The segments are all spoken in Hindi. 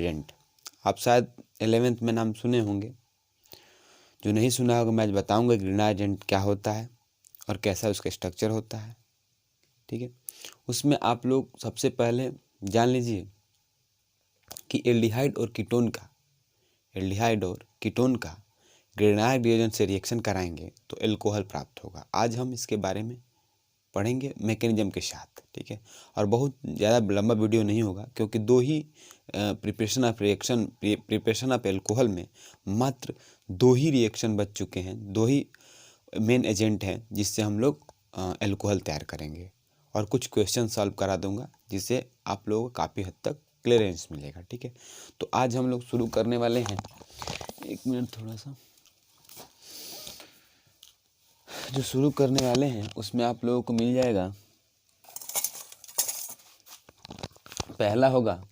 एजेंट आप शायद 11th में नाम सुने होंगे, जो नहीं सुना होगा मैं आज बताऊंगा ग्रीनहाउस एजेंट क्या होता है और कैसा उसका स्ट्रक्चर होता है। ठीक है, उसमें आप लोग सबसे पहले जान लीजिए कि एल्डिहाइड और कीटोन का ग्रीनहाउस रिएजेंट से रिएक्शन कराएंगे तो एल्कोहल प्राप्त होगा। आज हम इसके बारे में पढ़ेंगे मैकेनिज्म के साथ। ठीक है, और बहुत ज़्यादा लंबा वीडियो नहीं होगा क्योंकि दो ही प्रिपरेशन ऑफ एल्कोहल में मात्र 2 ही रिएक्शन बच चुके हैं, 2 ही मेन एजेंट हैं जिससे हम लोग एल्कोहल तैयार करेंगे, और कुछ क्वेश्चन सॉल्व करा दूंगा जिससे आप लोगों को काफ़ी हद तक क्लियरेंस मिलेगा। ठीक है, तो आज हम लोग शुरू करने वाले हैं। एक मिनट, थोड़ा सा जो शुरू करने वाले हैं उसमें आप लोगों को मिल जाएगा, पहला होगा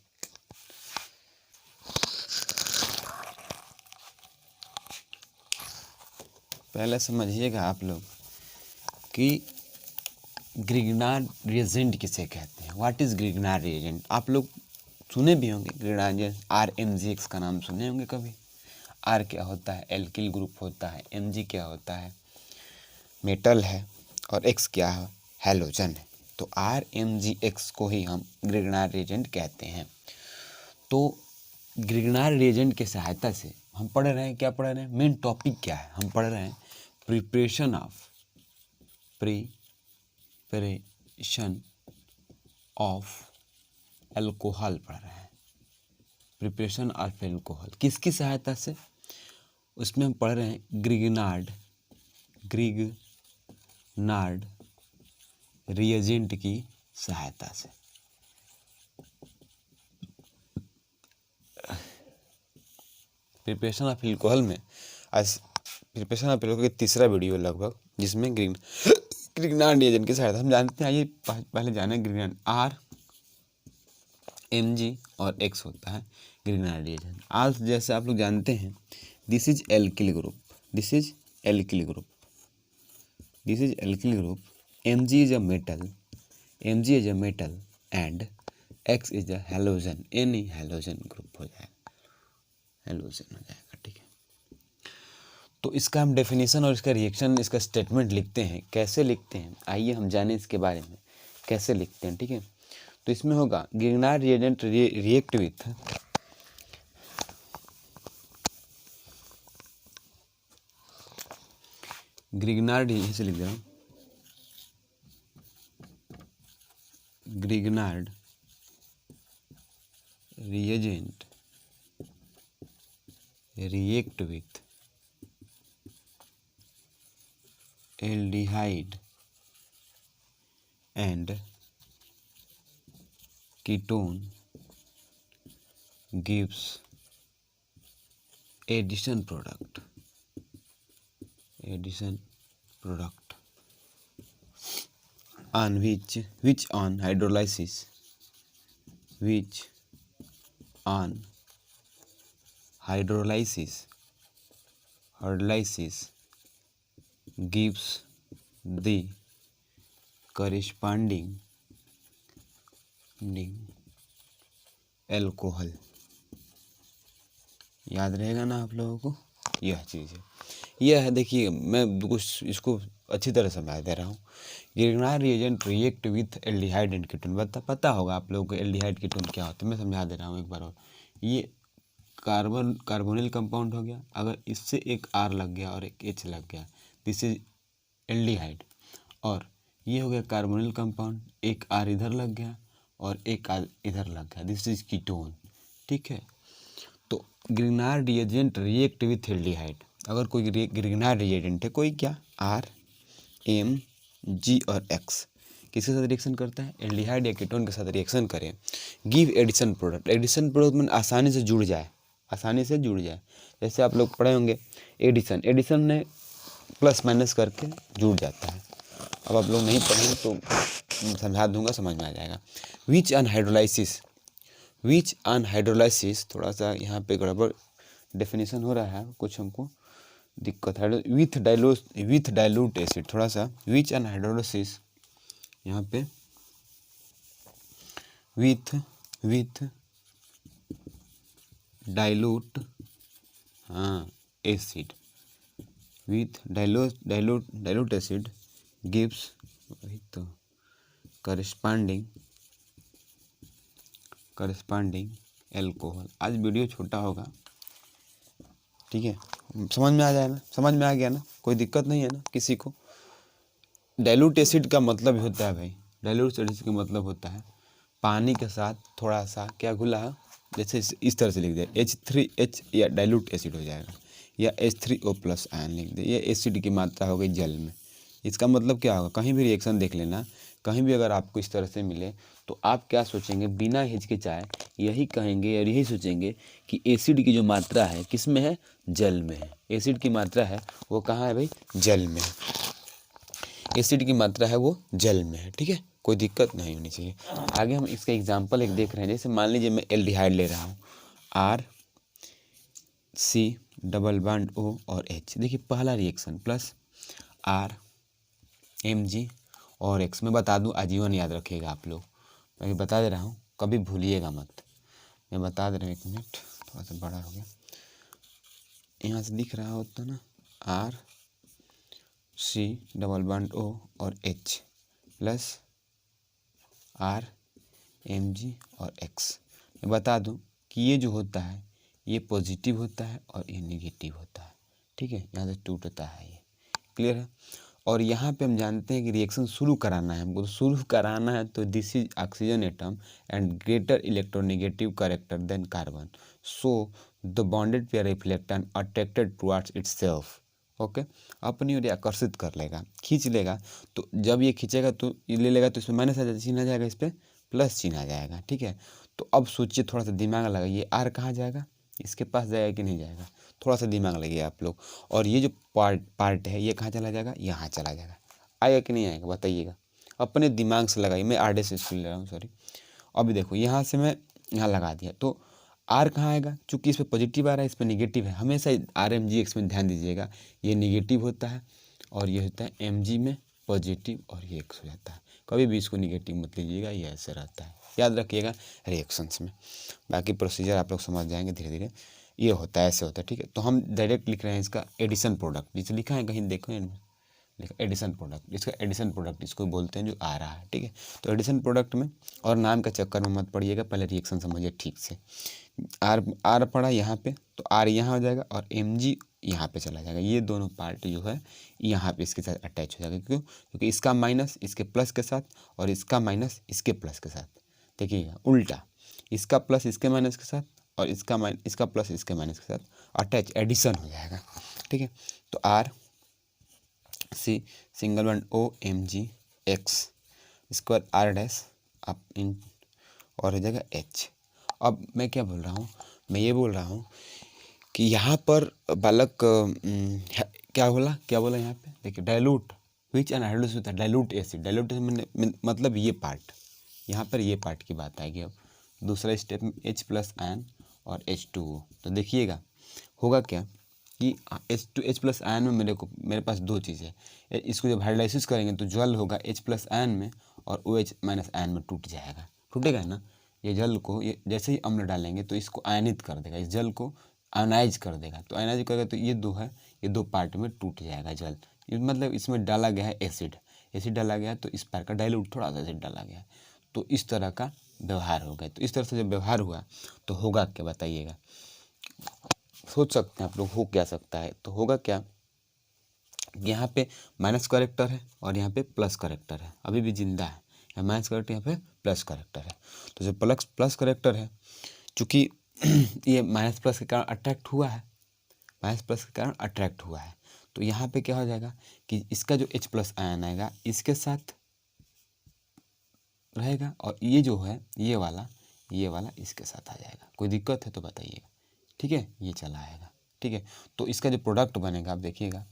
पहले समझिएगा आप लोग कि ग्रिग्नार्ड रिएजेंट किसे कहते हैं। What is Grignard reagent? आप लोग सुने भी होंगे ग्रिग्नार्ड रिएजेंट, RMgX का नाम सुने होंगे कभी। R क्या होता है? एल्किल ग्रुप होता है। Mg क्या होता है? मेटल है। और X क्या है? हैलोजन है। तो RMgX को ही हम ग्रिग्नार्ड रिएजेंट कहते हैं। तो ग्रिग्नार्ड रिएजेंट की सहायता से हम पढ़ रहे हैं, क्या पढ़ रहे हैं, मेन टॉपिक क्या है, हम पढ़ रहे हैं प्रिपरेशन ऑफ एल्कोहल पढ़ रहे हैं। प्रिपरेशन ऑफ एल्कोहल किसकी सहायता से? उसमें हम पढ़ रहे हैं ग्रिग्नार्ड रिएजेंट की सहायता से। प्रिपरेशन ऑफ एल्कोहल में आज प्रिपरेशन ऑफ एल्कोहल का तीसरा वीडियो लगभग, जिसमें ग्रिग्नार्ड रिएजेंट की सहायता हम जानते हैं। आइए पहले जाने ग्रिग्नार्ड RMg और X होता है ग्रिग्नार्ड रिएजेंट। आज जैसे आप लोग जानते हैं this is alkyl group, Mg is a metal and X is a halogen, any halogen group हो जाएगा, हैलोजन हो जाएगा। ठीक है, तो इसका हम डेफिनेशन और इसका रिएक्शन, इसका स्टेटमेंट लिखते हैं। कैसे लिखते हैं आइए हम जानें इसके बारे में, कैसे लिखते हैं। ठीक है, तो इसमें होगा Grignard reagent react with Grignard, यहीं से लिख दे रहा हूँ, Grignard reagent react with aldehyde and ketone gives addition product on which on hydrolysis gives the corresponding alcohol. याद रहेगा ना आप लोगों को, यह चीज़ है, यह है। देखिए मैं कुछ इसको अच्छी तरह समझा दे रहा हूँ। Grignard reagent react with aldehyde and ketone, पता होगा आप लोगों को एल्डिहाइड कीटोन क्या होता है, मैं समझा दे रहा हूँ एक बार और। ये कार्बोनिल कंपाउंड हो गया, अगर इससे एक R लग गया और एक H लग गया, दिस इज एल्डिहाइड। और ये हो गया कार्बोनिल कंपाउंड, एक R इधर लग गया और एक R इधर लग गया, दिस इज कीटोन। ठीक है, तो Grignard reagent react with aldehyde, अगर कोई ग्रिग्नार्ड रिएजेंट है, कोई क्या RMg और X किसके साथ रिएक्शन करता है, एल्डिहाइड या कीटोन के साथ रिएक्शन करें, give addition product. Addition product में आसानी से जुड़ जाए, जैसे आप लोग पढ़े होंगे एडिशन में प्लस माइनस करके जुड़ जाता है। अब आप लोग नहीं पढ़ेंगे तो समझा दूंगा, समझ में आ जाएगा। विच ऑन हाइड्रोलाइसिस, थोड़ा सा यहाँ पे गड़बड़ डेफिनेशन हो रहा है, कुछ हमको दिक्कत है। विथ डाइल्यूट एसिड, थोड़ा सा विच ऑन हाइड्रोलाइसिस, यहाँ पे with dilute acid with dilute acid gives वही तो करस्पॉन्डिंग एल्कोहल। आज वीडियो छोटा होगा, ठीक है, समझ में आ जाए ना, समझ में आ गया ना, कोई दिक्कत नहीं है ना किसी को। डाइल्यूट एसिड का मतलब होता है भाई, डाइल्यूट एसिड का मतलब होता है पानी के साथ थोड़ा सा क्या घुला है, जैसे इस तरह से लिख दे H3H या डाइल्यूट एसिड हो जाएगा, या H3O+ आयन लिख दे, ये एसिड की मात्रा हो गई जल में। इसका मतलब क्या होगा, कहीं भी रिएक्शन देख लेना, कहीं भी अगर आपको इस तरह से मिले तो आप क्या सोचेंगे, बिना हिचकिचाए यही कहेंगे और यही सोचेंगे कि एसिड की जो मात्रा है किस में है, जल में है। एसिड की मात्रा है वो कहाँ है भाई, जल में है। एसिड की मात्रा है वो जल में है, ठीक है, कोई दिक्कत नहीं होनी चाहिए। आगे हम इसका एग्जांपल एक देख रहे हैं, जैसे मान लीजिए मैं एल्डिहाइड ले रहा हूँ, RC डबल बॉन्ड O और H। देखिए पहला रिएक्शन प्लस RMg और X। मैं बता दूं, आजीवन याद रखिएगा आप लोग, मैं बता दे रहा हूँ, कभी भूलिएगा मत। मैं बता दे रहा हूँ, एक मिनट, थोड़ा सा बड़ा हो गया, यहाँ से दिख रहा होता ना, RC डबल बॉन्ड O और H प्लस RMg और X। मैं बता दूं कि ये जो होता है ये पॉजिटिव होता है और ये नेगेटिव होता है, ठीक है, यहाँ से टूटता है ये, क्लियर है। और यहाँ पे हम जानते हैं कि रिएक्शन शुरू कराना है हमको, तो शुरू कराना है तो this is oxygen atom and greater electronegative character than carbon, so the bonded pair reflect and attracted towards itself. Okay, अपनी ओर आकर्षित कर लेगा, खींच लेगा। तो जब ये खींचेगा तो ये ले लेगा, तो इसमें माइनस चिन्ह आ जाएगा, इस पर प्लस चिन्ह आ जाएगा, ठीक है। तो अब सोचिए, थोड़ा सा दिमाग लगाइए, आर कहाँ जाएगा, इसके पास जाएगा कि नहीं जाएगा, थोड़ा सा दिमाग लगाइए आप लोग। और ये जो पार्ट है ये कहाँ चला जाएगा, यहाँ चला जाएगा, आएगा कि नहीं आएगा बताइएगा, अपने दिमाग से लगाइए। मैं RD से स्कूल ले रहा हूँ, सॉरी। अभी देखो यहाँ से मैं यहाँ लगा दिया, तो आर कहाँ आएगा, चूंकि इस पर पॉजिटिव आ रहा है, इस पर निगेटिव है। हमेशा RMgX में ध्यान दीजिएगा, ये निगेटिव होता है और ये होता है Mg में पॉजिटिव, और ये X हो जाता है। कभी भी इसको निगेटिव मत लीजिएगा, ये ऐसे रहता है, याद रखिएगा रिएक्शंस में। बाकी प्रोसीजर आप लोग समझ जाएंगे धीरे धीरे, ये होता है, ऐसे होता है, ठीक है। तो हम डायरेक्ट लिख रहे हैं इसका एडिशन प्रोडक्ट, जिसे लिखा है कहीं देखो लिखा एडिशन प्रोडक्ट, इसका एडिशन प्रोडक्ट इसको बोलते हैं जो आ रहा है, ठीक है। तो एडिशन प्रोडक्ट में और नाम का चक्कर में मत पड़िएगा, पहले रिएक्शन समझिए ठीक से। आर पड़ा यहाँ पे, तो आर यहाँ हो जाएगा और Mg यहाँ पे चला जाएगा। ये दोनों पार्ट जो है यहाँ पे इसके साथ अटैच हो जाएगा, क्यों, क्योंकि इसका माइनस इसके प्लस के साथ और इसका माइनस इसके प्लस के साथ, देखिएगा उल्टा, इसका प्लस इसके माइनस के साथ और इसका प्लस इसके माइनस के साथ अटैच, एडिशन हो जाएगा, ठीक है। तो RC∭OMgX, इसके बाद R' आप इन और हो जाएगा H। अब मैं क्या बोल रहा हूँ, मैं ये बोल रहा हूँ कि यहाँ पर बालक क्या बोला यहाँ पे, देखिए डाइल्यूट विच एनहाइड्रोस होता है, डाइल्यूट एसिड। डाइल्यूट मतलब ये पार्ट, यहाँ पर ये पार्ट की बात आएगी। अब दूसरा स्टेप में H+ आयन और H2O। तो देखिएगा होगा क्या कि H+ आयन में मेरे पास दो चीज़ें है, इसको जब हाइड्रोलाइसिस करेंगे तो जल होगा H+ आयन में और OH- आयन में टूट जाएगा, टूटेगा ना। ये जल को ये जैसे ही अम्ल डालेंगे तो इसको आयनित कर देगा, इस जल को आयनाइज कर देगा। तो आयनाइज करेगा तो ये दो पार्ट में टूट जाएगा जल। मतलब इसमें डाला गया है एसिड डाला गया है, तो इस पार का डाइल्यूट थोड़ा सा एसिड डाला गया है, तो इस तरह का व्यवहार हो गया। तो इस तरह से जब व्यवहार हुआ तो होगा क्या बताइएगा, सोच सकते हैं आप लोग, हो क्या सकता है। तो होगा क्या, यहाँ पे माइनस करेक्टर है और यहाँ पे प्लस करेक्टर है, अभी भी जिंदा है, यहाँ माइनस करेक्टर, यहाँ पे प्लस करेक्टर है। तो जो प्लस करेक्टर है, चूँकि ये माइनस प्लस के कारण अट्रैक्ट हुआ है, तो यहाँ पे क्या हो जाएगा कि इसका जो H+ आयन आएगा इसके साथ रहेगा और ये जो है ये वाला इसके साथ आ जाएगा। कोई दिक्कत है तो बताइएगा, ठीक है, ये चला आएगा, ठीक है। तो इसका जो प्रोडक्ट बनेगा आप देखिएगा,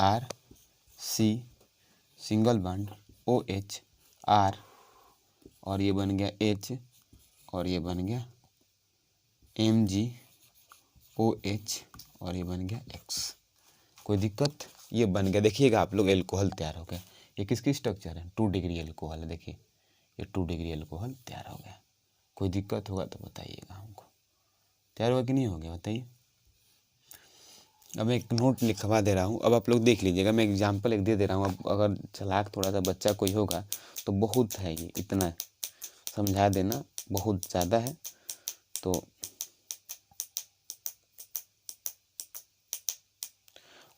RC∭OH R और ये बन गया H और ये बन गया MgOH और ये बन गया X। कोई दिक्कत, ये बन गया, देखिएगा आप लोग एल्कोहल तैयार हो गया। ये किसकी स्ट्रक्चर है, 2 डिग्री एल्कोहल है, देखिए ये 2 डिग्री एल्कोहल तैयार हो गया। कोई दिक्कत होगा तो बताइएगा हमको। तैयार हुआ कि नहीं हो गया बताइए। अब मैं एक नोट लिखवा दे रहा हूँ, अब आप लोग देख लीजिएगा। मैं एग्जांपल एक दे रहा हूँ। अब अगर चालाक थोड़ा सा बच्चा कोई होगा तो बहुत है, ये इतना समझा देना बहुत ज़्यादा है। तो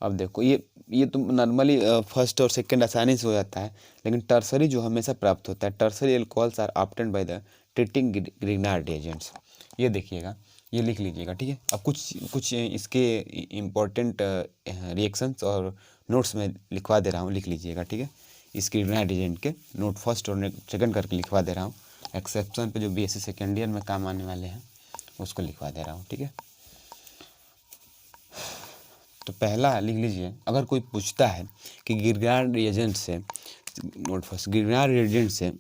अब देखो, ये तो नॉर्मली फर्स्ट और सेकंड आसानी से हो जाता है, लेकिन टर्सरी जो हमेशा प्राप्त होता है, tertiary alcohols are obtained by the treating Grignard agents. ये देखिएगा, ये लिख लीजिएगा, ठीक है। अब कुछ इसके इम्पोर्टेंट रिएक्शंस और नोट्स में लिखवा दे रहा हूँ, लिख लीजिएगा, ठीक है। इस ग्रिग्नार्ड एजेंट के नोट फर्स्ट और सेकंड करके लिखवा दे रहा हूँ। एक्सेप्शन पे जो BSc सेकेंड ईयर में काम आने वाले हैं उसको लिखवा दे रहा हूँ, ठीक है। तो पहला लिख लीजिए, अगर कोई पूछता है कि ग्रिग्नार्ड रिएजेंट से, नोट फर्स्ट, ग्रिग्नार्ड रिएजेंट से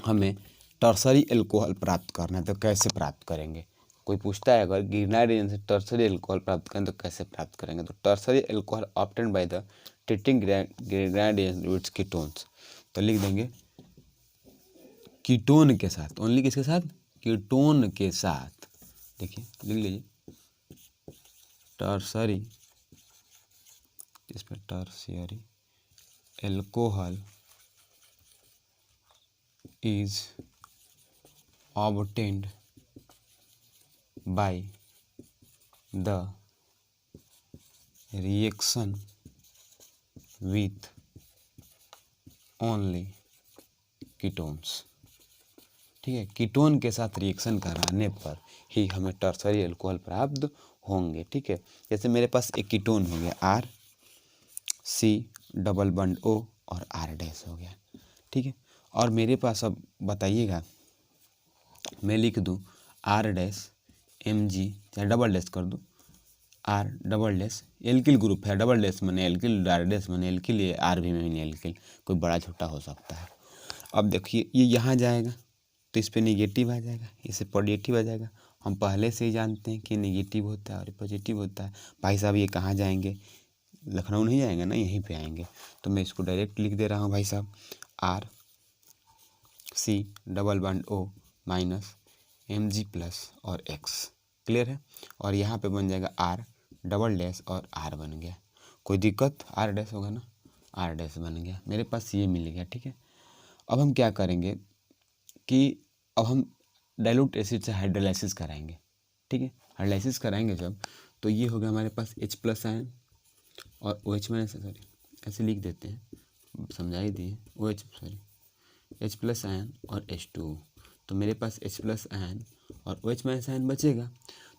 हमें टर्सरी अल्कोहल प्राप्त करना है तो कैसे प्राप्त करेंगे। कोई पूछता है अगर ग्रिग्नार्ड रिएजेंट से टर्सरी अल्कोहल प्राप्त करें तो कैसे प्राप्त करेंगे, तो tertiary alcohol obtained by the treating Grignard reagent with ketones. तो लिख देंगे कीटोन के साथ, ओनली किसके साथ, कीटोन के साथ। देखिए लिख लीजिए, टर्सरी, इस पर tertiary alcohol is obtained by the reaction with only ketones। ठीक है, कीटोन के साथ रिएक्शन कराने पर ही हमें टर्सरी अल्कोहल प्राप्त होंगे, ठीक है। जैसे मेरे पास एक कीटोन हो गया RC डबल बॉन्ड O और R डैश हो गया, ठीक है। और मेरे पास अब बताइएगा, मैं लिख दूँ R डैश Mg, चाहे डबल डैश कर दूँ, R double dash, alkyl group है, डबल डैश मैंने एल्किल, R डैश मैंने एल्किल, ये R भी मैंने एल्किल, कोई बड़ा छोटा हो सकता है। अब देखिए ये यहाँ जाएगा तो इस पर निगेटिव आ जाएगा, इससे पॉजिटिव आ जाएगा। हम पहले से ही जानते हैं कि निगेटिव होता है और पॉजिटिव होता है। भाई साहब ये कहाँ जाएंगे, लखनऊ नहीं जाएंगे ना, यहीं पे आएंगे। तो मैं इसको डायरेक्ट लिख दे रहा हूँ भाई साहब, RC double bond O minus Mg plus और X, क्लियर है। और यहाँ पे बन जाएगा R डबल डैश और R बन गया, कोई दिक्कत, R डैश होगा ना, R डैश बन गया, मेरे पास ये मिल गया, ठीक है। अब हम क्या करेंगे कि अब हम डाइल्यूट एसिड से हाइड्रोलाइसिस कराएंगे, ठीक है। हाइड्रोलाइसिस कराएंगे जब, तो ये हो गया हमारे पास H प्लस आयन और OH माइनस, सॉरी ऐसे लिख देते हैं, समझा ही दिए, OH sorry H plus ion और H2। तो मेरे पास H प्लस आयन और OH माइनस आयन बचेगा।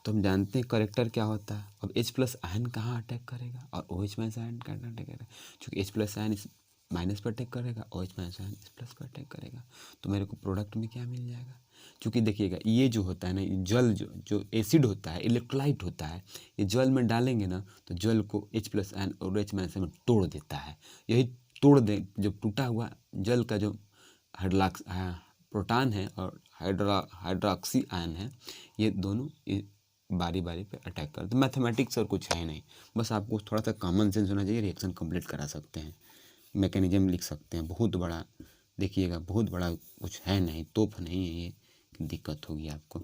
तो हम जानते हैं करेक्टर क्या होता है। अब H प्लस आयन कहाँ अटैक करेगा और OH माइनस आयन कहाँ अटैक करेगा, क्योंकि H प्लस आयन इस माइनस पर अटैक करेगा, OH माइनस आयन इस प्लस पर अटैक करेगा। तो मेरे को प्रोडक्ट में क्या मिल जाएगा, क्योंकि देखिएगा ये जो होता है ना, जल जो एसिड होता है, इलेक्ट्रोलाइट होता है, ये जल में डालेंगे ना तो जल को H प्लस आयन और OH माइनस आयन तोड़ देता है। यही तोड़ दे, जब टूटा हुआ जल का जो हाइड्रोक्स प्रोटॉन है और हाइड्रोक्सी आयन है, ये दोनों बारी बारी पे अटैक करते हैं। मैथमेटिक्स और कुछ है नहीं, बस आपको थोड़ा सा कॉमन सेंस होना चाहिए, रिएक्शन कंप्लीट करा सकते हैं, मैकेनिज्म लिख सकते हैं। बहुत बड़ा देखिएगा, बहुत बड़ा कुछ है नहीं, तोप नहीं है ये, दिक्कत होगी आपको।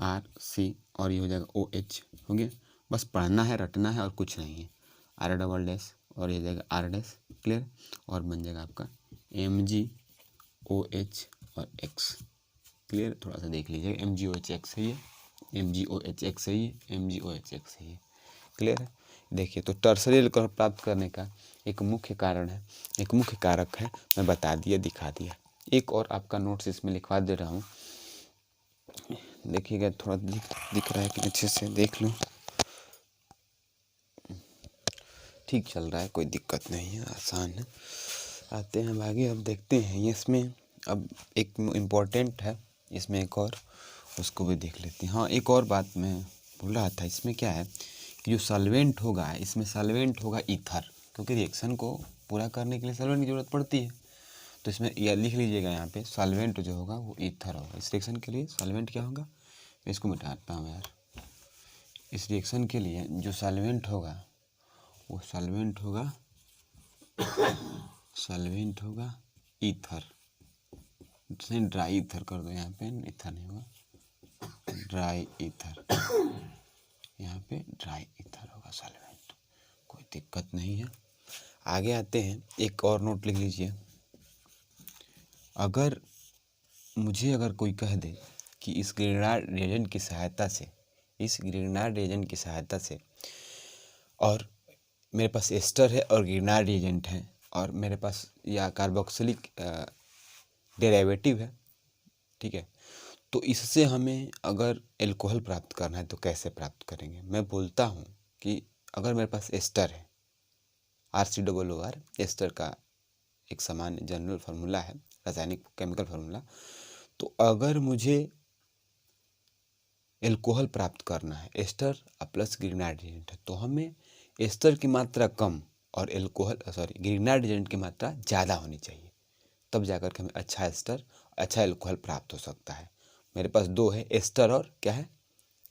RC और ये हो जाएगा OH हो गया, बस पढ़ना है, रटना है और कुछ नहीं है। R डबल डैश और ये जाएगा R डैश, क्लियर। और बन जाएगा आपका Mg OH और X, क्लियर। थोड़ा सा देख लीजिएगा, MgOH है ये, MgOH है ये, MgOH है ये, क्लियर है। देखिए, तो टर्सरी अल्कोहल प्राप्त करने का एक मुख्य कारण है, एक मुख्य कारक है, मैं बता दिया, दिखा दिया। एक और आपका नोट्स इसमें लिखवा दे रहा हूँ, देखिएगा थोड़ा दिख रहा है कि अच्छे से देख लो, ठीक चल रहा है, कोई दिक्कत नहीं है, आसान है। आते हैं आगे, अब देखते हैं इसमें, अब एक इम्पोर्टेंट है इसमें एक और, उसको भी देख लेते हैं। हाँ, एक और बात मैं भूल रहा था, इसमें क्या है कि जो सॉल्वेंट होगा, इसमें सॉल्वेंट होगा ईथर, क्योंकि रिएक्शन को पूरा करने के लिए सॉल्वेंट की ज़रूरत पड़ती है। तो इसमें यह लिख लीजिएगा, यहाँ पे सॉल्वेंट जो होगा वो ईथर होगा। इस रिएक्शन के लिए सॉल्वेंट क्या होगा, मैं इसको मिटाता हूँ यार। इस रिएक्शन के लिए जो सॉल्वेंट होगा वो सॉल्वेंट होगा ईथर, ड्राई ईथर कर दो यहाँ पे, ईथर नहीं होगा, ड्राई ईथर, यहाँ पे ड्राई ईथर होगा सॉल्वेंट, कोई दिक्कत नहीं है। आगे आते हैं, एक और नोट लिख लीजिए। अगर कोई कह दे कि इस ग्रिग्नार्ड रिएजेंट की सहायता से और मेरे पास एस्टर है और ग्रिग्नार्ड रिएजेंट है और मेरे पास या कार्बोक्सिलिक डेरिवेटिव है, ठीक है, तो इससे हमें अगर एल्कोहल प्राप्त करना है तो कैसे प्राप्त करेंगे। मैं बोलता हूँ कि अगर मेरे पास एस्टर है, RCOOR एस्टर का एक सामान्य जनरल फार्मूला है, रासायनिक केमिकल फार्मूला। तो अगर मुझे एल्कोहल प्राप्त करना है, एस्टर प्लस ग्रिग्नार्ड रिएजेंट है, तो हमें एस्टर की मात्रा कम और ग्रिग्नार्ड रिएजेंट की मात्रा ज़्यादा होनी चाहिए, तब जाकर के हमें अच्छा एस्टर, अच्छा एल्कोहल प्राप्त हो सकता है। मेरे पास दो है, एस्टर और क्या है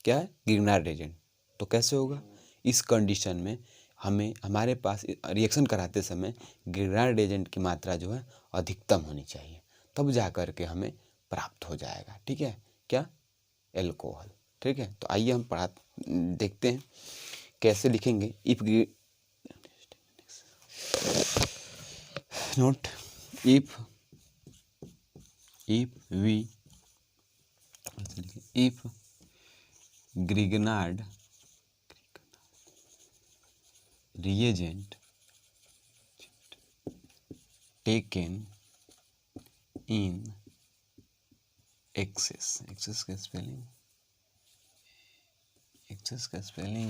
ग्रिग्नार्ड रिएजेंट। तो कैसे होगा, इस कंडीशन में हमारे पास रिएक्शन कराते समय ग्रिग्नार्ड रिएजेंट की मात्रा जो है अधिकतम होनी चाहिए, तब जा कर के हमें प्राप्त हो जाएगा, ठीक है, क्या एल्कोहल, ठीक है। तो आइए हम देखते हैं कैसे लिखेंगे। If not, if Grignard reagent taken in excess का स्पेलिंग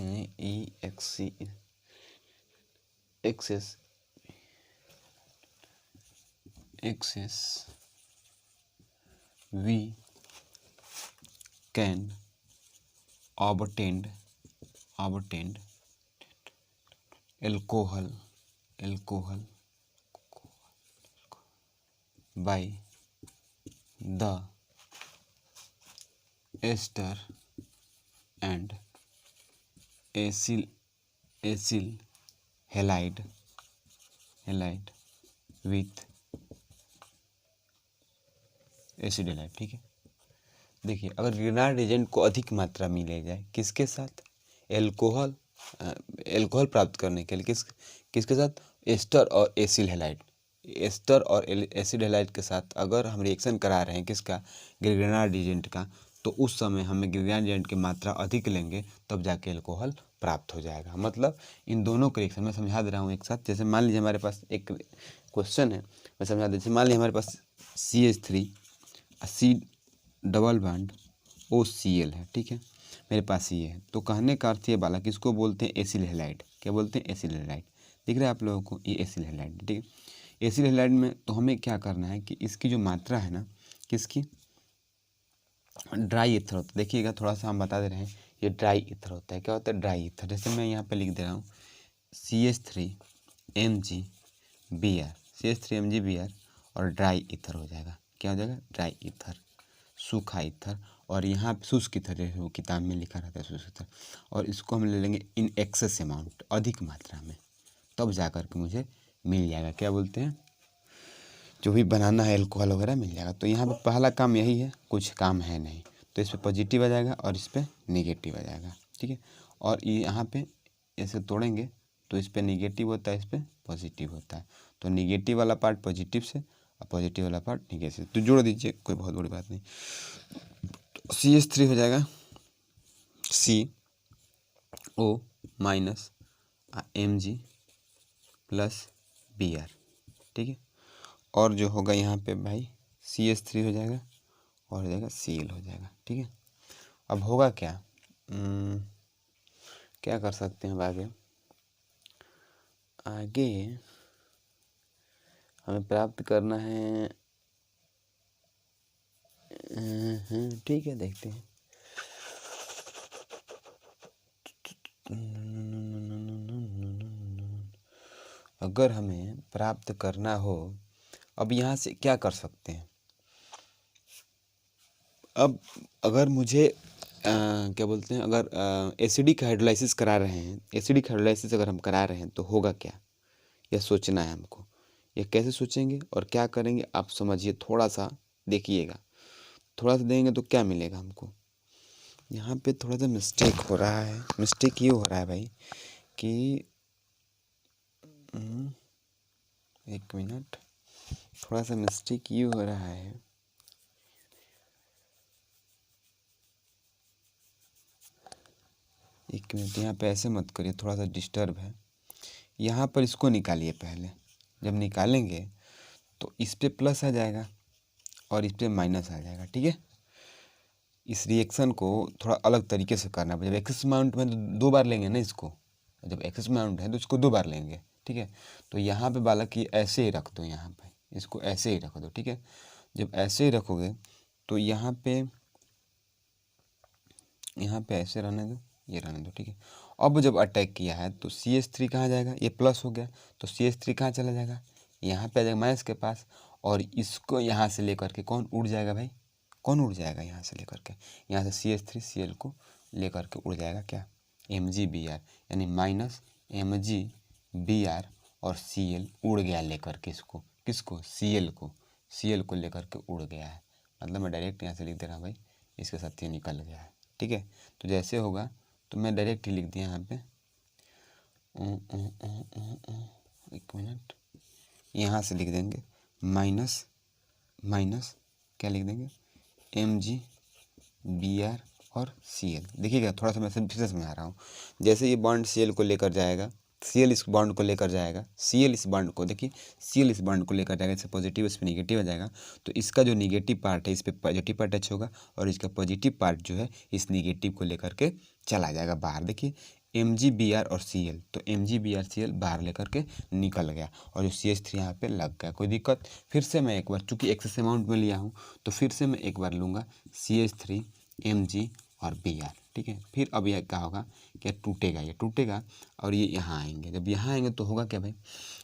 है EXC, excess we can obtain alcohol by the ester and acyl halide with acid halide, ठीक है। देखिए, अगर ग्रिग्नार्ड एजेंट को अधिक मात्रा में ले जाए, किसके साथ, एल्कोहल प्राप्त करने के लिए किसके साथ, एस्टर और एसिल हैलाइड, एस्टर और एसिड हैलाइड के साथ अगर हम रिएक्शन करा रहे हैं किसका, ग्रिग्नार्ड एजेंट का, तो उस समय हमें ग्रिग्नार्ड एजेंट की मात्रा अधिक लेंगे, तब जाके एल्कोहल प्राप्त हो जाएगा। मतलब इन दोनों के रिएक्शन मैं समझा दे रहा हूँ एक साथ। जैसे मान लीजिए हमारे पास एक क्वेश्चन है, मैं समझा दीजिए। मान लीजिए हमारे पास CH3 C double bond OCl है, ठीक है, मेरे पास ये है। तो कहने का अर्थ ये वाला कि इसको बोलते हैं एसिल हैलाइड। क्या बोलते हैं, एसिल हैलाइड। दिख रहा है आप लोगों को, ये एसिल हैलाइड, ठीक है। एसिल हैलाइड में तो हमें क्या करना है कि इसकी जो मात्रा है ना, किसकी, ड्राई ईथर होता है। देखिएगा, थोड़ा सा हम बता दे रहे हैं, ये ड्राई ईथर होता है। क्या होता है, ड्राई ईथर। जैसे मैं यहाँ पे लिख दे रहा हूँ CH3MgBr और ड्राई ईथर हो जाएगा। क्या हो जाएगा, ड्राई ईथर, सूखा ईथर। और यहाँ शुष्क ईथर है, वो किताब में लिखा रहता है शुष्क ईथर। और इसको हम ले लेंगे इन एक्सेस अमाउंट, अधिक मात्रा में, तब जा कर के मुझे मिल जाएगा, क्या बोलते हैं, जो भी बनाना है एल्कोहल वगैरह मिल जाएगा। तो यहाँ पे पहला काम यही है, कुछ काम है नहीं। तो इस पर पॉजिटिव आ जाएगा और इस पर निगेटिव आ जाएगा, ठीक है। और ये यहाँ पे ऐसे तोड़ेंगे तो इस पर निगेटिव होता है, इस पर पॉजिटिव होता है। तो निगेटिव वाला पार्ट पॉजिटिव से और पॉजिटिव वाला पार्ट निगेटिव से, तो जोड़ दीजिए, कोई बहुत बड़ी बात नहीं। तो CH3 हो जाएगा CO माइनस Mg+Br, ठीक है। और जो होगा यहाँ पे भाई CH3 हो जाएगा और हो जाएगा Cl हो जाएगा, ठीक है। अब होगा क्या, क्या कर सकते हैं आगे हमें प्राप्त करना है, ठीक है, देखते हैं। अगर हमें प्राप्त करना हो, अब यहाँ से क्या कर सकते हैं। अब अगर मुझे क्या बोलते हैं, अगर एसिडिक हाइड्रोलाइसिस करा रहे हैं, एसिडिक हाइड्रोलाइसिस अगर हम करा रहे हैं तो होगा क्या, यह सोचना है हमको। ये कैसे सोचेंगे और क्या करेंगे, आप समझिए, थोड़ा सा देखिएगा। थोड़ा सा देंगे तो क्या मिलेगा हमको, यहाँ पे थोड़ा सा मिस्टेक हो रहा है। मिस्टेक ये हो रहा है भाई कि एक मिनट, थोड़ा सा मिस्टेक ये हो रहा है, एक मिनट, यहाँ पे ऐसे मत करिए, थोड़ा सा डिस्टर्ब है। यहाँ पर इसको निकालिए पहले, जब निकालेंगे तो इस पे प्लस आ जाएगा और इस पे माइनस आ जाएगा, ठीक है। इस रिएक्शन को थोड़ा अलग तरीके से करना है। जब एक्सेस अमाउंट में तो 2 बार लेंगे ना इसको, जब एक्सेस अमाउंट है तो इसको 2 बार लेंगे, ठीक है। तो यहाँ पे बालक की ऐसे ही रख दो, यहाँ पे इसको ऐसे ही रख दो, ठीक है। जब ऐसे ही रखोगे तो यहाँ पे ऐसे रहने दो, ये रहने दो, ठीक है। अब जब अटैक किया है तो CH3 कहाँ जाएगा, ये प्लस हो गया तो CH3 कहाँ चला जाएगा, यहाँ पे आ जाएगा माइनस के पास। और इसको यहाँ से लेकर के कौन उड़ जाएगा भाई, कौन उड़ जाएगा यहाँ से लेकर के, यहाँ से CH3 Cl को लेकर के उड़ जाएगा क्या, MgBr, यानी माइनस MgBr और Cl उड़ गया लेकर के इसको, किसको, Cl को लेकर के उड़ गया है। मतलब मैं डायरेक्ट यहाँ से लिख दे रहा हूँ भाई, इसके साथ ये निकल गया है, ठीक है। तो जैसे होगा तो मैं डायरेक्ट ही लिख दिया यहाँ पे, एक मिनट, यहाँ से लिख देंगे माइनस क्या लिख देंगे, MgBr और Cl। देखिएगा थोड़ा सा मैं फिर से समझा रहा हूँ। जैसे ये बॉन्ड Cl को लेकर जाएगा, Cl इस बॉन्ड को लेकर जाएगा, Cl इस बॉन्ड को, देखिए Cl इस बॉन्ड को लेकर जाएगा, इससे पॉजिटिव इस पर निगेटिव आ जाएगा। तो इसका जो निगेटिव पार्ट है इस पर पॉजिटिव पार्ट टच होगा और इसका पॉजिटिव पार्ट जो है इस निगेटिव को लेकर के चला जाएगा बाहर। देखिए MgBr और Cl, तो MgBr Cl बाहर लेकर के निकल गया और जो CH3 यहाँ पे लग गया, कोई दिक्कत। फिर से मैं एक बार, चूँकि एक्सेस अमाउंट में लिया हूँ तो फिर से मैं एक बार लूँगा CH3 Mg और Br, ठीक है। फिर अब यह क्या होगा, क्या टूटेगा, ये टूटेगा और ये यहाँ आएंगे। जब यहाँ आएंगे तो होगा क्या भाई,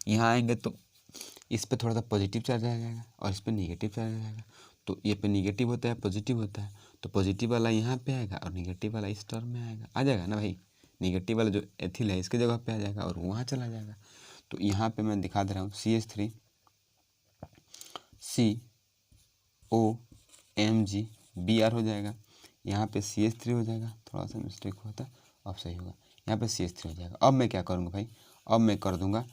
यहाँ आएंगे तो इस पर थोड़ा सा पॉजिटिव चार्ज आ जाएगा और इस पर निगेटिव चार्ज आ जाएगा। तो ये पे निगेटिव होता है, पॉजिटिव होता है, तो पॉजिटिव वाला यहाँ पे आएगा और निगेटिव वाला इस टर्म में आएगा, आ जाएगा ना भाई। निगेटिव वाला जो एथिल है इसके जगह पे आ जाएगा और वहाँ चला जाएगा। तो यहाँ पे मैं दिखा दे रहा हूँ CH3 COMgBr हो जाएगा, यहाँ पे CH3 हो जाएगा, थोड़ा सा मिस्टेक हुआ था, अब सही होगा, यहाँ पे CH3 हो जाएगा। अब मैं क्या करूँगा भाई, अब मैं कर दूँगा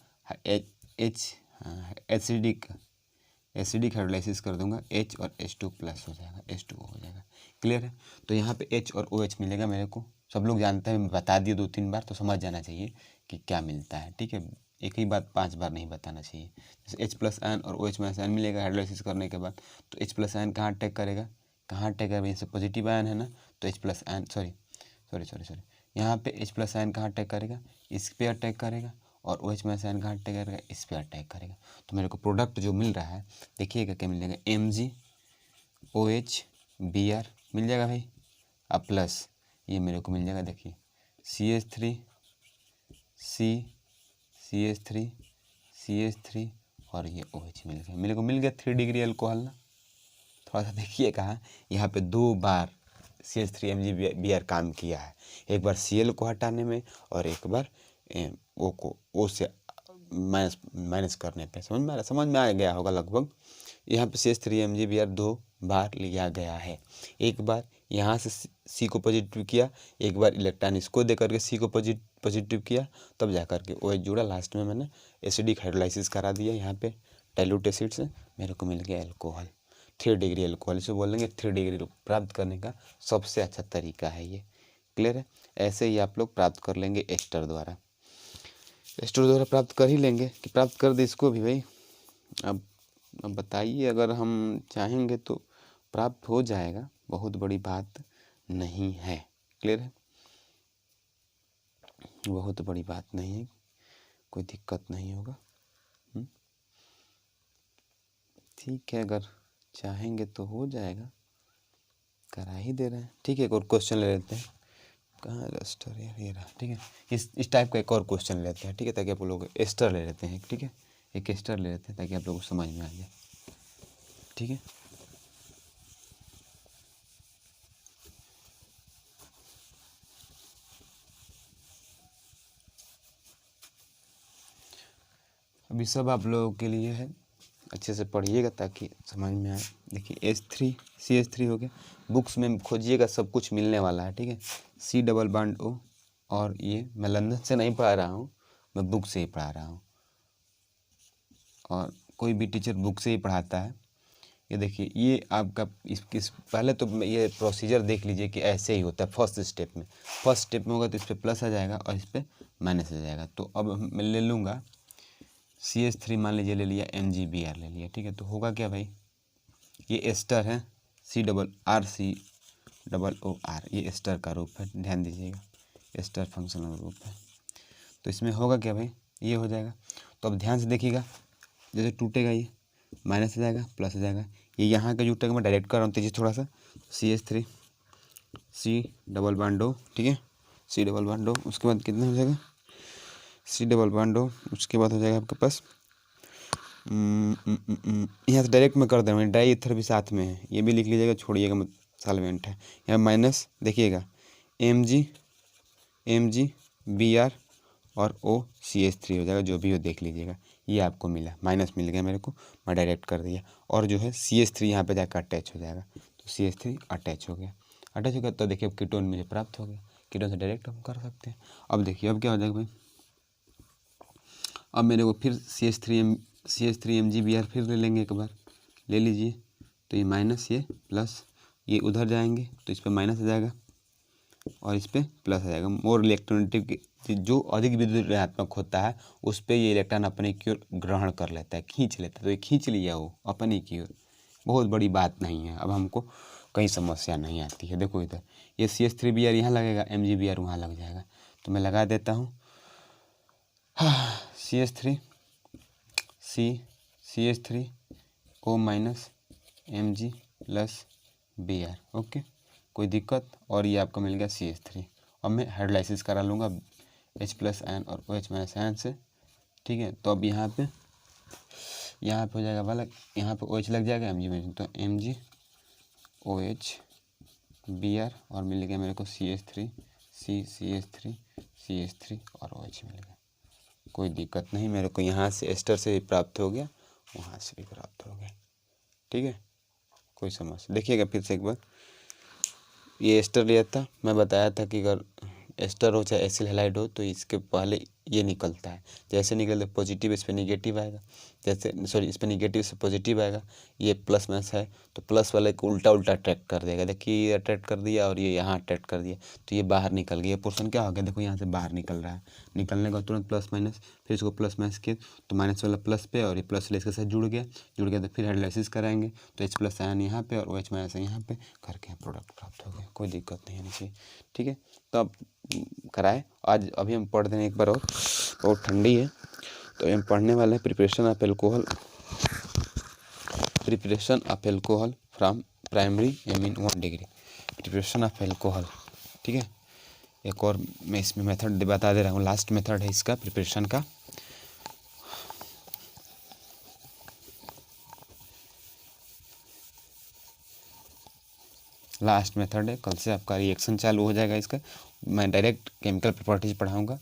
एसिडिक हाइड्रोलाइसिस कर दूंगा, H और H2 प्लस हो जाएगा, H2O हो जाएगा। क्लियर है। तो यहाँ पे H और OH मिलेगा मेरे को, सब लोग जानते हैं, मैं बता दिए 2-3 बार तो समझ जाना चाहिए कि क्या मिलता है, ठीक है। एक ही बात 5 बार नहीं बताना चाहिए। जैसे H प्लस आयन और OH माइनस आयन मिलेगा हाइड्रोलाइसिस करने के बाद, तो H प्लस आयन कहाँ अटैक करेगा, कहाँ अटैक करेगा, जैसे पॉजिटिव आयन है ना, तो H प्लस आयन सॉरी यहाँ पे H प्लस आयन कहाँ अटैक करेगा, इस पे अटैक करेगा और OH माइनस आयन कहाँ अटैक करेगा, इस पे अटैक करेगा। तो मेरे को प्रोडक्ट जो मिल रहा है देखिएगा क्या मिलेगा, MgOH मिल जाएगा भाई, अब प्लस ये मेरे को मिल जाएगा, देखिए CH3 और ये OH मिल गया, मेरे को मिल गया 3 डिग्री अल्कोहल ना। थोड़ा सा देखिए कहाँ, यहाँ पे 2 बार CH3 MgBr काम किया है, एक बार Cl को हटाने में और एक बार O से माइनस करने पे। समझ में आ गया होगा लगभग। यहाँ पे CH3 MgBr 2 बार लिया गया है, एक बार यहाँ से C को पॉजिटिव किया, एक बार इलेक्ट्रॉन इसको दे करके C को पॉजिटिव किया, तब जा कर के OH जुड़ा। लास्ट में मैंने एसिडिक हाइड्रोलाइसिस करा दिया, यहाँ पे डाइल्यूट एसिड से मेरे को मिल गया अल्कोहल, 3 डिग्री अल्कोहल। इसे बोलेंगे 3 डिग्री प्राप्त करने का सबसे अच्छा तरीका है ये। क्लियर है। ऐसे ही आप लोग प्राप्त कर लेंगे एस्टर द्वारा प्राप्त कर ही लेंगे, कि प्राप्त कर दे इसको भी भाई। अब बताइए, अगर हम चाहेंगे तो प्राप्त हो जाएगा, बहुत बड़ी बात नहीं है। क्लियर है, बहुत बड़ी बात नहीं है, कोई दिक्कत नहीं होगा। ठीक है, अगर चाहेंगे तो हो जाएगा, करा ही दे रहे हैं। ठीक है, एक और क्वेश्चन ले लेते हैं। कहाँ एस्टर यार, ये रहा। ठीक है, इस टाइप का एक और क्वेश्चन लेते हैं, ठीक है, ताकि आप लोग एस्टर ले लेते हैं। ठीक है, एक एस्टर ले लेते हैं ताकि आप लोगों को समझ में आ जाए। ठीक है, अभी सब आप लोगों के लिए है। अच्छे से पढ़िएगा ताकि समझ में आए। देखिए CH3 हो गया, बुक्स में खोजिएगा, सब कुछ मिलने वाला है, ठीक है। C डबल बॉन्ड O, और ये मैं लंदन से नहीं पढ़ा रहा हूँ, मैं बुक से ही पढ़ा रहा हूँ, और कोई भी टीचर बुक से ही पढ़ाता है। ये देखिए, ये आपका इस पहले तो ये प्रोसीजर देख लीजिए कि ऐसे ही होता है। फर्स्ट स्टेप में होगा तो इस पर प्लस आ जाएगा और इस पर माइनस आ जाएगा। तो अब मैं ले लूँगा CH3 मान लीजिए ले लिया, MgBr ले लिया, ठीक है। तो होगा क्या भाई, ये एस्टर है, COOR, ये एस्टर का रूप है, ध्यान दीजिएगा, एस्टर फंक्शनल रूप है। तो इसमें होगा क्या भाई, ये हो जाएगा। तो अब ध्यान से देखिएगा, जैसे टूटेगा ये माइनस आ जाएगा, प्लस आ जाएगा, ये यहाँ का जुटेगा, मैं डायरेक्ट कर रहा हूँ तेजी थोड़ा सा। CH3 C double bond O, ठीक है, C डबल बॉन्ड O, उसके बाद कितना हो जाएगा, C डबल बॉन्ड O, उसके बाद हो जाएगा आपके पास यहाँ से डायरेक्ट मैं कर दे रहा हूँ, डाई ईथर भी साथ में है, ये भी लिख लीजिएगा, छोड़िएगा मत, सॉल्वेंट है। यहाँ माइनस देखिएगा MgBr और OCH3 हो जाएगा, जो भी हो देख लीजिएगा। ये आपको मिला, माइनस मिल गया मेरे को, मैं डायरेक्ट कर दिया, और जो है CH3 यहाँ पे जाकर अटैच हो जाएगा। तो CH3 अटैच हो गया, तो देखिए अब कीटोन मुझे प्राप्त हो गया। कीटोन से डायरेक्ट हम कर सकते हैं। अब देखिए अब क्या हो जाएगा भाई, अब मेरे को फिर CH3 MgBr फिर ले लेंगे, एक बार ले लीजिए। तो ये माइनस, ये प्लस, ये उधर जाएंगे तो इस पर माइनस आ जाएगा और इस पर प्लस आ जाएगा। मोर इलेक्ट्रोनेगेटिव, जो अधिक विद्युत ऋणात्मक होता है उस पर ये इलेक्ट्रॉन अपने की ओर ग्रहण कर लेता है, खींच लेता है। तो ये खींच लिया वो अपने की ओर, बहुत बड़ी बात नहीं है। अब हमको कहीं समस्या नहीं आती है। देखो इधर ये CH3Br यहाँ लगेगा, MgBr वहाँ लग जाएगा। तो मैं लगा देता हूँ CH3 O minus Mg plus Br, okay, कोई दिक्कत। और ये आपको मिल गया CH3। अब मैं हाइड्रोलाइसिस करा लूँगा H प्लस आयन और OH माइनस आयन से, ठीक है। तो अब यहाँ पे हो जाएगा वाला, यहाँ पे OH लग जाएगा, Mg में, तो Mg OH Br, और मिल गया मेरे को CH3 CH3 और OH मिल गया। कोई दिक्कत नहीं, मेरे को यहाँ से एस्टर से भी प्राप्त हो गया, वहाँ से भी प्राप्त हो गया, ठीक है, कोई समस्या। देखिएगा फिर से एक बार, ये एस्टर लिया था, मैं बताया था कि अगर एस्टर हो चाहे एसिल हैलाइड हो तो इसके पहले ये निकलता है, जैसे निकलता है पॉजिटिव इस पर निगेटिव आएगा, जैसे सॉरी इस पर निगेटिव से पॉजिटिव आएगा। ये प्लस माइनस है तो प्लस वाले को उल्टा अट्रैक्ट कर देगा। देखिए ये अट्रैक्ट कर दिया और ये यहाँ अट्रैक्ट कर दिया, तो ये बाहर निकल गया। पोर्शन क्या हो गया, देखो यहाँ से बाहर निकल रहा है, निकलने का तुरंत प्लस माइनस, फिर इसको प्लस माइनस किया तो माइनस वाला प्लस पे, और ये प्लस वाला इसके साथ जुड़ गया तो फिर हाइड्रोलाइसिस कराएंगे तो H प्लस आयन यहाँ पे और OH माइनस यहाँ पे करके प्रोडक्ट प्राप्त हो गया। कोई दिक्कत नहीं आनी चाहिए, ठीक है। तो अब कराए, आज अभी हम पढ़ दें एक बार, और बहुत ठंडी है तो हम पढ़ने वाले हैं preparation of alcohol from primary amine 1 degree, preparation of alcohol, ठीक है। एक और मैं इसमें मेथड बता दे रहा हूँ, लास्ट मेथड है इसका प्रिपरेशन का। लास्ट मेथड है, कल से आपका रिएक्शन चालू हो जाएगा इसका। मैं डायरेक्ट केमिकल प्रॉपर्टीज पढ़ाऊँगा,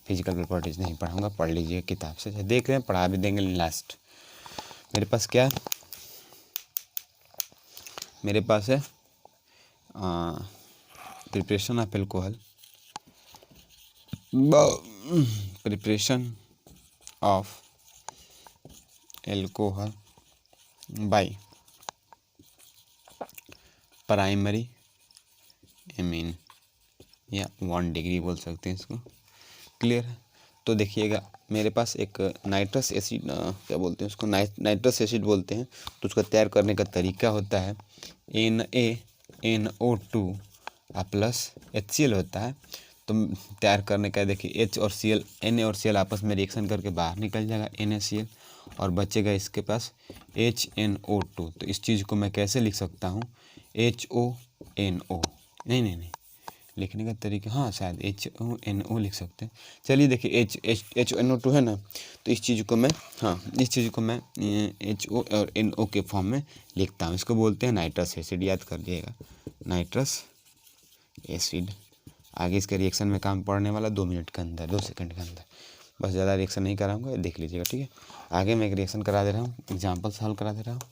फिजिकल प्रॉपर्टीज नहीं पढ़ाऊँगा, पढ़ लीजिए किताब से, देख रहे हैं, पढ़ा भी देंगे। लास्ट मेरे पास क्या है, मेरे पास है preparation of alcohol, preparation of alcohol by primary amine, या 1 डिग्री बोल सकते हैं इसको, क्लियर है। तो देखिएगा मेरे पास एक नाइट्रस एसिड, क्या बोलते हैं उसको, नाइट्रस एसिड बोलते हैं। तो उसका तैयार करने का तरीका होता है NaNO2 प्लस HCl होता है। तो तैयार करने का देखिए H और Cl, Na और Cl आपस में रिएक्शन करके बाहर निकल जाएगा NaCl, और बचेगा इसके पास HNO2। तो इस चीज़ को मैं कैसे लिख सकता हूँ, HONO, नहीं लिखने का तरीका, हाँ शायद HONO लिख सकते हैं। चलिए देखिए HNO2 है ना, तो इस चीज़ को मैं HO और NO के फॉर्म में लिखता हूँ। इसको बोलते हैं नाइट्रस एसिड, याद कर लीजिएगा, नाइट्रस एसिड। आगे इसके रिएक्शन में काम पड़ने वाला 2 मिनट के अंदर, 2 सेकंड के अंदर। बस ज़्यादा रिएक्शन नहीं कराऊंगा, देख लीजिएगा, ठीक है। आगे मैं एक रिएक्शन करा दे रहा हूँ, एग्जाम्पल सॉल्व करा दे रहा हूँ,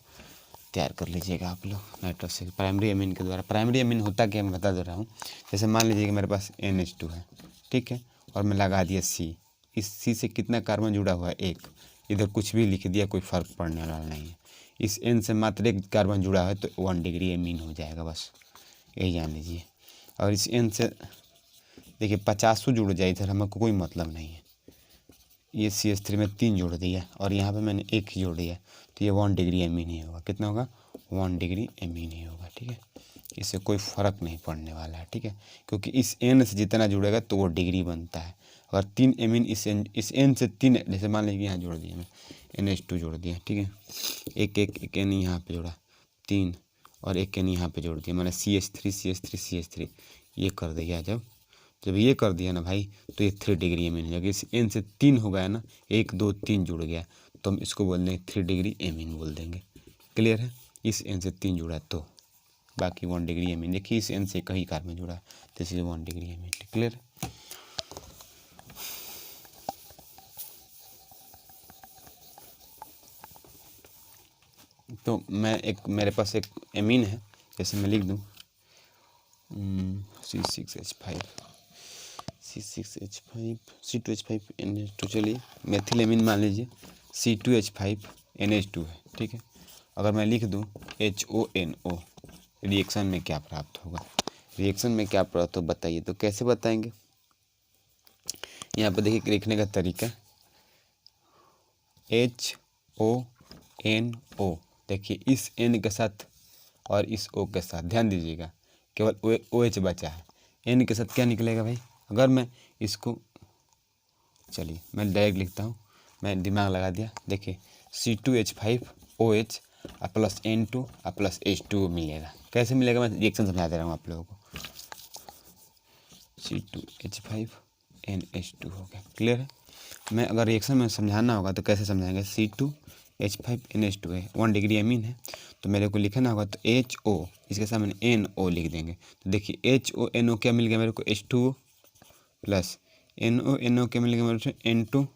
तैयार कर लीजिएगा आप लोग नाइट्रस से प्राइमरी अमीन के द्वारा। प्राइमरी अमीन होता क्या मैं बता दे रहा हूँ। जैसे मान लीजिए कि मेरे पास NH2 है, ठीक है, और मैं लगा दिया C। इस C से कितना कार्बन जुड़ा हुआ है, 1। इधर कुछ भी लिख दिया, कोई फ़र्क पड़ने वाला नहीं है। इस N से मात्र 1 कार्बन जुड़ा है तो 1 डिग्री अमीन हो जाएगा, बस यही जान लीजिए। और इस N से देखिए 50 जुड़ जाए, इधर हमको कोई मतलब नहीं है। ये CH3 में 3 जोड़ दिया और यहाँ पे मैंने 1 ही जोड़ दिया, तो ये 1 डिग्री अमीन ही होगा। कितना होगा, 1 डिग्री अमीन ही होगा, ठीक है। इससे कोई फ़र्क नहीं पड़ने वाला है, ठीक है, क्योंकि इस N से जितना जुड़ेगा तो वो डिग्री बनता है। अगर 3 अमीन इस N से 3, जैसे मान लीजिए यहाँ जोड़ दिया मैं, NH2 जोड़ दिया, ठीक है, एक N यहाँ पे जोड़ा 3 और एक N यहाँ पे जोड़ दिया, मैंने CH3 ये कर दिया। जब ये कर दिया ना भाई, तो ये 3 डिग्री अमीन हो जाएगा। इस N से 3 हो गया ना, 1 2 3 जुड़ गया, तो हम इसको बोल देंगे 3 डिग्री अमीन बोल देंगे। क्लियर है। इस N से 3 जुड़ा तो बाकी 1 डिग्री अमीन। देखिए इस N से कहीं कार्बन जुड़ा तो इसलिए 1 डिग्री अमीन। क्लियर है। तो मेरे पास एक अमीन है, जैसे मैं लिख दूँ C6H5 C2H5 NH2। चलिए मेथिल अमीन मान लीजिए C2H5 NH2 है, ठीक है। अगर मैं लिख दूँ HONO, रिएक्शन में क्या प्राप्त होगा, रिएक्शन में क्या प्राप्त हो बताइए। तो कैसे बताएंगे, यहाँ पर देखिए लिखने का तरीका HONO। देखिए इस N के साथ और इस O के साथ ध्यान दीजिएगा, केवल OH बचा है। N के साथ क्या निकलेगा भाई, अगर मैं इसको, चलिए मैं डायरेक्ट लिखता हूँ, मैं दिमाग लगा दिया। देखिए C2H5OH plus N2 plus H2 मिलेगा। कैसे मिलेगा, मैं रिएक्शन समझा दे रहा हूँ आप लोगों को। C2H5NH2 हो गया। क्लियर है। मैं अगर रिएक्शन में समझाना होगा तो कैसे समझाएंगे, C2H5NH2 है, 1 डिग्री अमीन है, तो मेरे को लिखना होगा तो HO, इसके सामने NO लिख देंगे। तो देखिए HONO क्या मिल गया मेरे को, H2O प्लस NO क्या मिल गया मेरे को, N2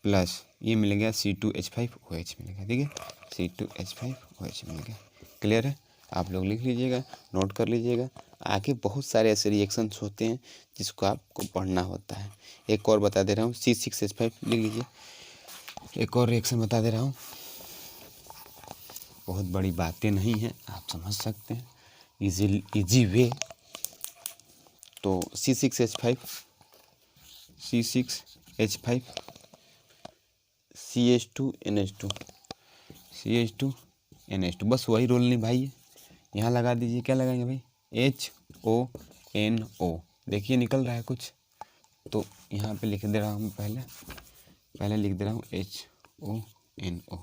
प्लस ये मिल गया C2H5OH मिल गया, ठीक है, C2H5OH मिल गया। क्लियर है। आप लोग लिख लीजिएगा, नोट कर लीजिएगा। आगे बहुत सारे ऐसे रिएक्शंस होते हैं जिसको आपको पढ़ना होता है। एक और बता दे रहा हूँ, C6H5 लिख लीजिए। एक और रिएक्शन बता दे रहा हूँ, बहुत बड़ी बातें नहीं हैं, आप समझ सकते हैं इजी वे। तो C6H5 CH2NH2 बस वही रोल निभाइए। यहाँ लगा दीजिए, क्या लगाएंगे भाई, HONO। देखिए निकल रहा है कुछ, तो यहाँ पे लिख दे रहा हूँ, पहले लिख दे रहा हूँ HONO।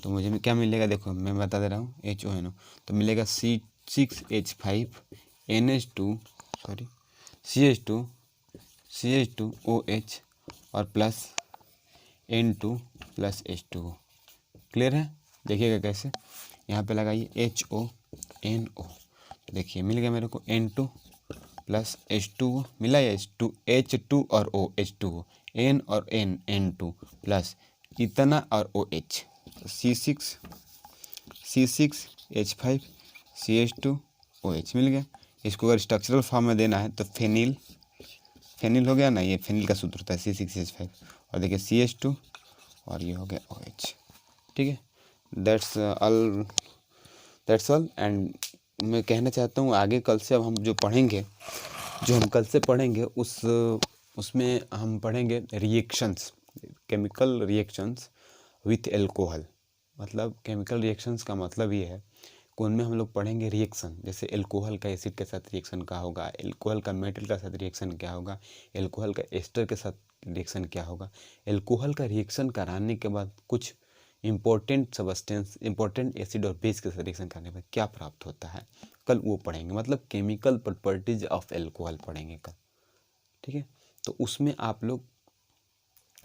तो मुझे क्या मिलेगा, देखो मैं बता दे रहा हूँ HONO, तो मिलेगा CH2OH और plus N2 plus H2O। Clear है। देखिएगा कैसे, यहाँ पे लगाइए HONO, तो देखिए मिल गया मेरे को N2 प्लस H2O मिला है, H2 और O, H2O, N और N2 प्लस इतना और OH, C6H5CH2OH मिल गया। इसको अगर स्ट्रक्चरल फॉर्म में देना है तो फेनिल हो गया ना, ये फेनिल का सूत्र होता है C6H5, और देखिए CH2 और ये हो गया OH, ठीक है। दैट्स ऑल एंड मैं कहना चाहता हूँ आगे कल से अब हम जो हम कल से पढ़ेंगे उसमें हम पढ़ेंगे reactions, chemical reactions with alcohol. मतलब केमिकल रिएक्शंस का मतलब ये है कि उनमें हम लोग पढ़ेंगे रिएक्शन, जैसे एल्कोहल का एसिड के साथ रिएक्शन क्या होगा, एल्कोहल का मेटल के साथ रिएक्शन क्या होगा, एल्कोहल का एस्टर के साथ रिएक्शन क्या होगा, एल्कोहल का रिएक्शन कराने के बाद कुछ इम्पोर्टेंट सब्सटेंस, इम्पोर्टेंट एसिड और बेस के साथ रिएक्शन करने पर क्या प्राप्त होता है, कल वो पढ़ेंगे। मतलब केमिकल प्रॉपर्टीज ऑफ एल्कोहल पढ़ेंगे कल, ठीक है। तो उसमें आप लोग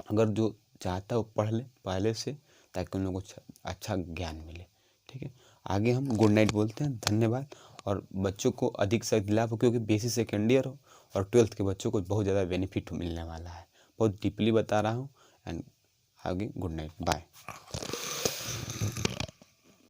अगर जो चाहता है वो पढ़ ले पहले से, ताकि उन लोगों को अच्छा ज्ञान मिले, ठीक है। आगे हम गुड नाइट बोलते हैं, धन्यवाद। और बच्चों को अधिक से अधिक लाभ हो, क्योंकि बेसिक सेकेंड ईयर और 12th के बच्चों को बहुत ज़्यादा बेनिफिट मिलने वाला है, बहुत डीपली बता रहा हूँ। एंड आगे गुड नाइट, बाय।